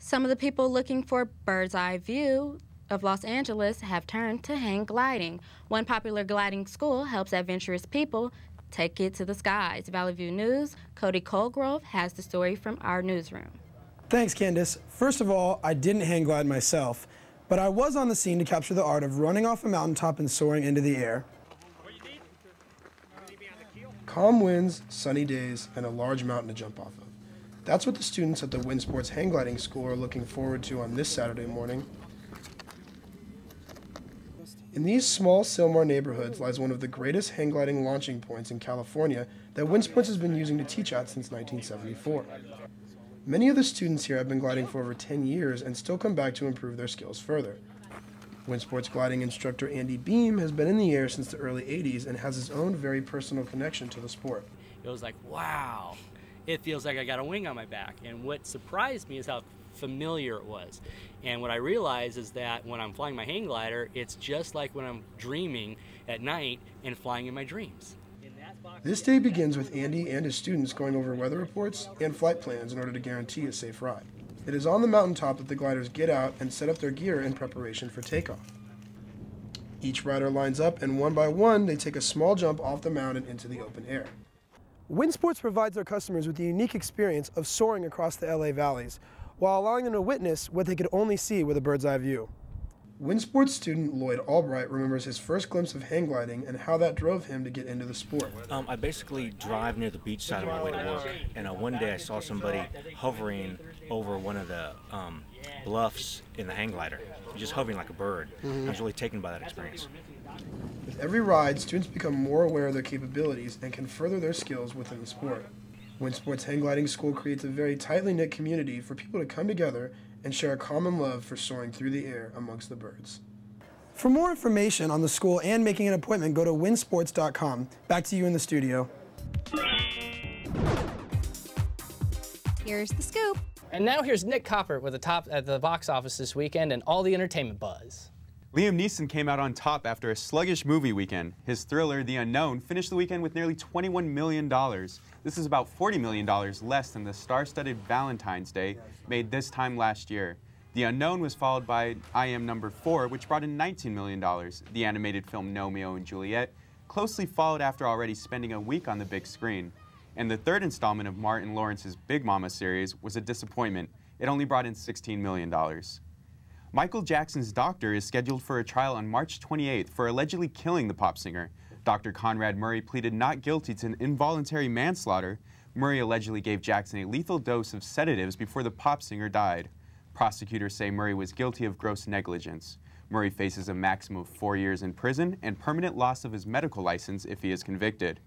Some of the people looking for bird's eye view of Los Angeles have turned to hang gliding. One popular gliding school helps adventurous people take it to the skies. Valley View News' Cody Colegrove has the story from our newsroom. Thanks, Candace. First of all, I didn't hang glide myself, but I was on the scene to capture the art of running off a mountaintop and soaring into the air. Calm winds, sunny days, and a large mountain to jump off of. That's what the students at the Wind Sports Hang Gliding School are looking forward to on this Saturday morning. In these small Sylmar neighborhoods lies one of the greatest hang gliding launching points in California that Wind Sports has been using to teach at since 1974. Many of the students here have been gliding for over 10 years and still come back to improve their skills further. Wind Sports gliding instructor Andy Beam has been in the air since the early 80s and has his own very personal connection to the sport. It was like, wow, it feels like I got a wing on my back. And what surprised me is how familiar it was. And what I realized is that when I'm flying my hang glider, it's just like when I'm dreaming at night and flying in my dreams. This day begins with Andy and his students going over weather reports and flight plans in order to guarantee a safe ride. It is on the mountaintop that the gliders get out and set up their gear in preparation for takeoff. Each rider lines up, and one by one, they take a small jump off the mountain into the open air. Wind Sports provides their customers with the unique experience of soaring across the LA valleys, while allowing them to witness what they could only see with a bird's eye view. Wind Sports student Lloyd Albright remembers his first glimpse of hang gliding and how that drove him to get into the sport. I basically drive near the beach side on my way to work, and one day I saw somebody hovering over one of the bluffs in the hang glider, just hovering like a bird. I was really taken by that experience. With every ride, students become more aware of their capabilities and can further their skills within the sport. Wind Sports Hang Gliding School creates a very tightly knit community for people to come together and share a common love for soaring through the air amongst the birds. For more information on the school and making an appointment, go to windsports.com. Back to you in the studio. Here's the scoop. And now here's Nick Copper with the top at the box office this weekend and all the entertainment buzz. Liam Neeson came out on top after a sluggish movie weekend. His thriller, The Unknown, finished the weekend with nearly $21 million. This is about $40 million less than the star-studded Valentine's Day made this time last year. The Unknown was followed by I Am Number 4, which brought in $19 million. The animated film Romeo and Juliet closely followed after already spending a week on the big screen. And the third installment of Martin Lawrence's Big Mama series was a disappointment. It only brought in $16 million. Michael Jackson's doctor is scheduled for a trial on March 28th for allegedly killing the pop singer. Dr. Conrad Murray pleaded not guilty to an involuntary manslaughter. Murray allegedly gave Jackson a lethal dose of sedatives before the pop singer died. Prosecutors say Murray was guilty of gross negligence. Murray faces a maximum of 4 years in prison and permanent loss of his medical license if he is convicted.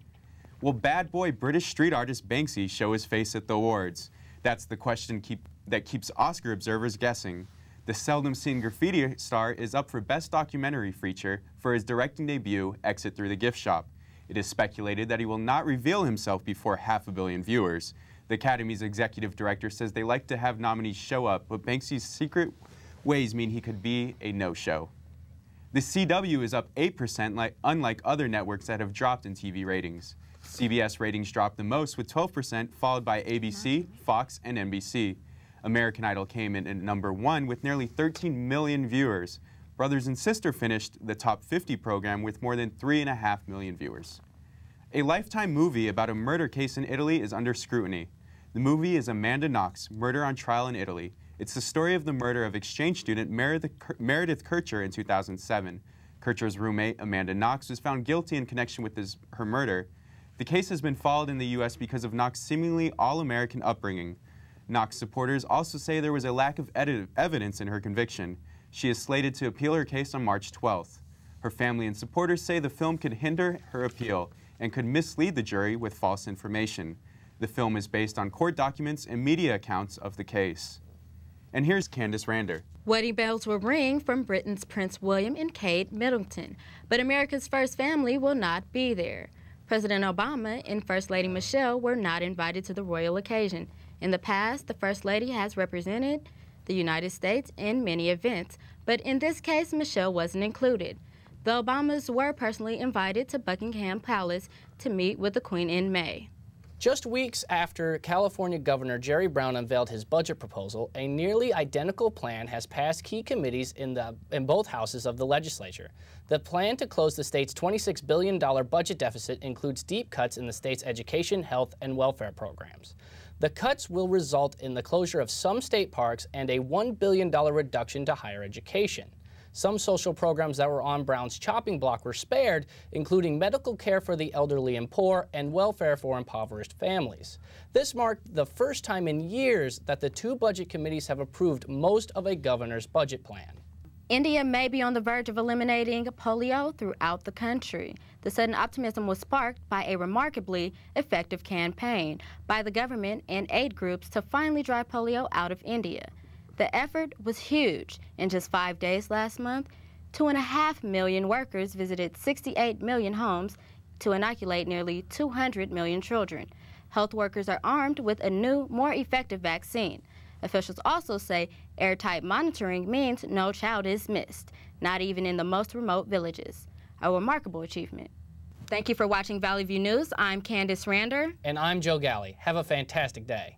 Will bad boy British street artist Banksy show his face at the awards? That's the question that keeps Oscar observers guessing. The seldom-seen graffiti star is up for Best Documentary Feature for his directing debut, Exit Through the Gift Shop. It is speculated that he will not reveal himself before 500 million viewers. The Academy's executive director says they like to have nominees show up, but Banksy's secret ways mean he could be a no-show. The CW is up 8%, unlike other networks that have dropped in TV ratings. CBS ratings dropped the most with 12%, followed by ABC, Fox, and NBC. American Idol came in at number 1 with nearly 13 million viewers. Brothers and Sister finished the top 50 program with more than 3.5 million viewers. A Lifetime movie about a murder case in Italy is under scrutiny. The movie is Amanda Knox, Murder on Trial in Italy. It's the story of the murder of exchange student Meredith Kircher in 2007. Kircher's roommate, Amanda Knox, was found guilty in connection with her murder. The case has been followed in the U.S. because of Knox's seemingly all-American upbringing. Knox supporters also say there was a lack of evidence in her conviction. She is slated to appeal her case on March 12th. Her family and supporters say the film could hinder her appeal and could mislead the jury with false information. The film is based on court documents and media accounts of the case. And here's Candace Rander. Wedding bells will ring from Britain's Prince William and Kate Middleton, but America's first family will not be there. President Obama and First Lady Michelle were not invited to the royal occasion. In the past, the First Lady has represented the United States in many events, but in this case, Michelle wasn't included. The Obamas were personally invited to Buckingham Palace to meet with the Queen in May. Just weeks after California Governor Jerry Brown unveiled his budget proposal, a nearly identical plan has passed key committees in both houses of the legislature. The plan to close the state's $26 billion budget deficit includes deep cuts in the state's education, health, and welfare programs. The cuts will result in the closure of some state parks and a $1 billion reduction to higher education. Some social programs that were on Brown's chopping block were spared, including medical care for the elderly and poor and welfare for impoverished families. This marked the first time in years that the two budget committees have approved most of a governor's budget plan. India may be on the verge of eliminating polio throughout the country. The sudden optimism was sparked by a remarkably effective campaign by the government and aid groups to finally drive polio out of India. The effort was huge. In just 5 days last month, 2.5 million workers visited 68 million homes to inoculate nearly 200 million children. Health workers are armed with a new, more effective vaccine. Officials also say airtight monitoring means no child is missed, not even in the most remote villages. A remarkable achievement. Thank you for watching Valley View News. I'm Candace Rander. And I'm Joe Galley. Have a fantastic day.